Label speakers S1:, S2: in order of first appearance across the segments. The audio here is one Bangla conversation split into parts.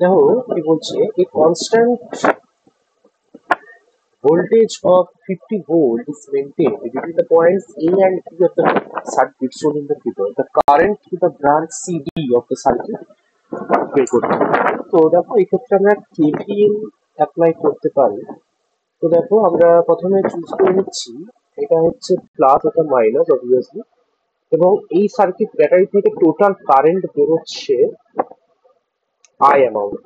S1: দেখো কি বলছে, a constant voltage of 50 volt is maintained between the points A and B of the circuit shown in the figure. The current to the branch CD of the circuit বের করতে হবে। তো দেখো এক্ষেত্রে আমরা KVL অ্যাপ্লাই করতে পারি। তো দেখো আমরা প্রথমে চুজ করে নিচ্ছি, এটা হচ্ছে প্লাস, এটা মাইনাস অবভিয়াসলি, এবং এই সার্কিট ব্যাটারি থেকে টোটাল কারেন্ট বেরোচ্ছে আই অ্যামাউন্ট।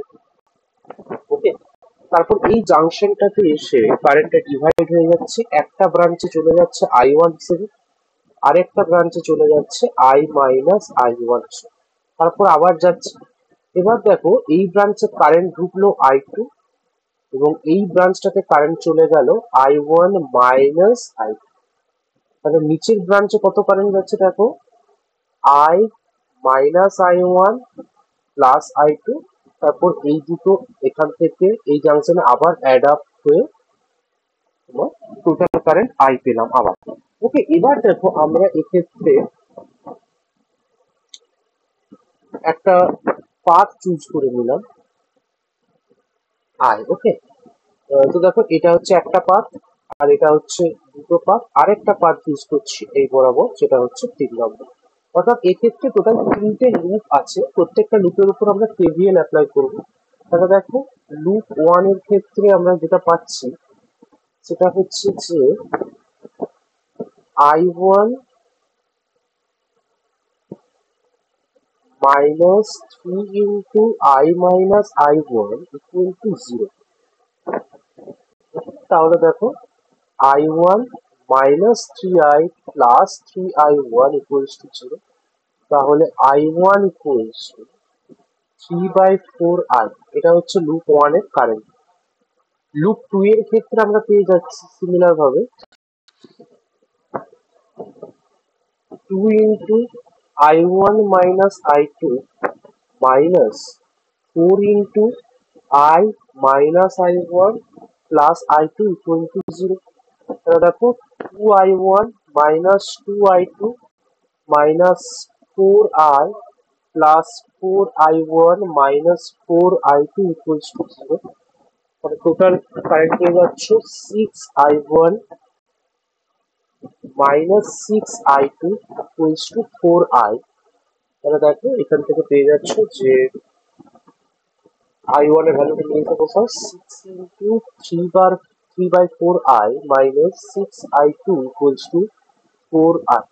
S1: ওকে, তারপর এই জাংশনটাতে এসে কারেন্টটা ডিভাইড হয়ে যাচ্ছে, একটা ব্রাঞ্চে চলে যাচ্ছে I1 হিসেবে, আরেকটা ব্রাঞ্চে চলে যাচ্ছে I মাইনাস I1 হিসেবে, তারপর আবার যাচ্ছে। এবার দেখো এই ব্রাঞ্চে কারেন্ট ঢুকলো I2, এবং এই ব্রাঞ্চটাতে কারেন্ট চলে গেল I1 মাইনাস I2। তাহলে নিচের ব্রাঞ্চে কত কারেন্ট যাচ্ছে দেখো, I minus I1 plus I2, তারপর এই দুটো এখান থেকে এই জাংশনে আবার অ্যাড আপ হয়ে তোমার টোটাল কারেন্ট আই পেলাম আবার। ওকে, এবার দেখো আমরা এক্ষেত্রে একটা পাথ চুজ করে নিলাম আই। ওকে, তো দেখো এটা হচ্ছে একটা পাথ, আর এটা হচ্ছে দুটো পাথ, আরেকটা পাথ চুজ করছি এই বরাবর, যেটা হচ্ছে 3 নম্বর। অর্থাৎ এক্ষেত্রে টোটাল 3টে লুপ আছে, প্রত্যেকটা লুপের উপর আমরা কেভিএল অ্যাপ্লাই করব। তাহলে দেখো লুপ 1 এর ক্ষেত্রে আমরা যেটা পাচ্ছি সেটা হচ্ছে যে I1 minus 3 into I minus I1 equal to 0। তাহলে দেখো I1 minus 3I plus 3I1 equals to 0। তাহলে I1 equals to 3/4I। এটা হচ্ছে লুপ 1 এর কারেন্ট। লুপ 2 এর ক্ষেত্রে আমরা পেয়ে যাচ্ছি সিমিলার ভাবে 2 into I1 minus I2 minus 4 into I minus I1 plus I2 equal to 0। তাহলে দেখো 2I1 minus 2I2 minus 4I plus 4I1 minus 4I2 equals to 0। তাহলে টোটাল কারেন্ট পেয়ে যাচ্ছ 6I1 minus 6I2 equals to 4I। তাহলে দেখো এখান থেকে পেয়ে যাচ্ছ যে I1 এর ভ্যালুটা নিয়ে যেতে বসাও 6 into 3/4I minus 6I2 equals to 4I।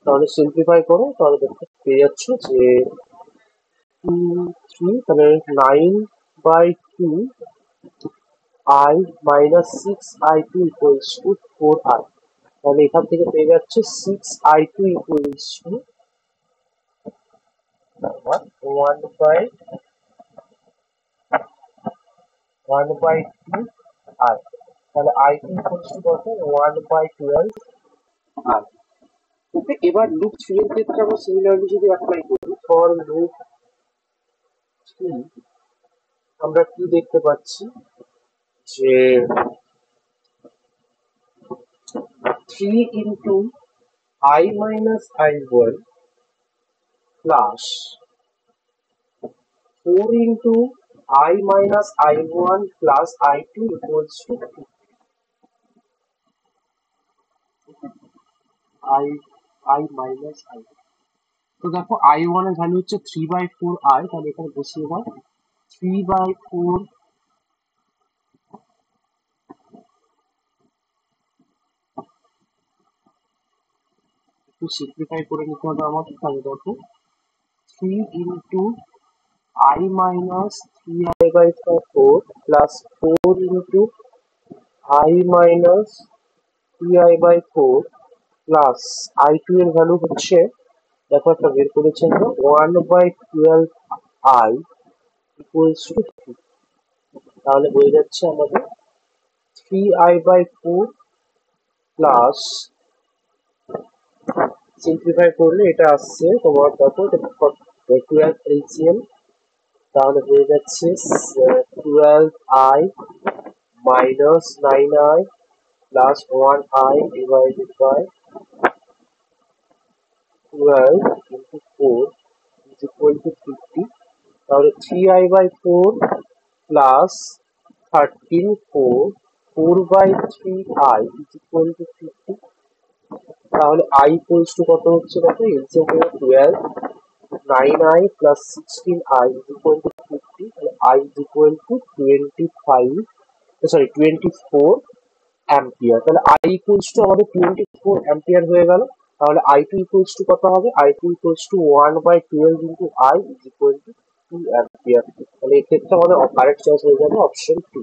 S1: তাহলে সিম্পলিফাই করো, তাহলে দেখতে পেয়ে যাচ্ছ যে 3, তাহলে 9/2 I minus 6I2 equals to 4I। তাহলে এখান থেকে পেয়ে যাচ্ছে 6I2 equals to 1/2I। তাহলে I2 equals to কত, 1/12I। ওকে, এবার লুপ 3 এর ক্ষেত্রে আমরা সিমিলারলি যদি অ্যাপ্লাই করি, ফর লুপ 3 আমরা কি দেখতে পাচ্ছি যে 3 into I minus I1 plus 4 into I minus I1 plus I2 equals to 2। I minus I1, তো দেখো I1 এর ভ্যালু হচ্ছে 3/4I, তাহলে এখানে বসিয়ে দাও 3/4, একটু সিম্পলিফাই করে নিতে হবে আমাদের। তাহলে দেখো 3 into I minus 3I/4 plus 4 into I minus 3I/4 plus I2 এর ভ্যালু হচ্ছে, দেখো একটা বের করেছি আমরা, 1/12I equals to 2। তাহলে হয়ে যাচ্ছে আমাদের 3I/4 প্লাস, সিম্পলিফাই করলে এটা আসছে তোমার কত, 12 LCM, তাহলে হয়ে যাচ্ছে 12I minus 9I plus 1I divided by 12 into 4 is equal to 50। তাহলে 3i/4 plus 13/4 4/3i is equal to 50। তাহলে i ইকুয়ালস টু কত হচ্ছে দেখো, এলসিএম হলো 12, 9i plus 16i is equal to 50। তাহলে i is equal to 25, sorry 24 ampere. তাহলে i ইকুয়ালস টু আমাদের 24 অ্যাম্পিয়ার হয়ে গেল। তাহলে i2 ইকুয়ালস টু কত হবে, i2 equals to 1/12 into i is equal to 2 ampere. তাহলে এক্ষেত্রে আমাদের কারেক্ট চয়েস হয়ে যাবে অপশন 2।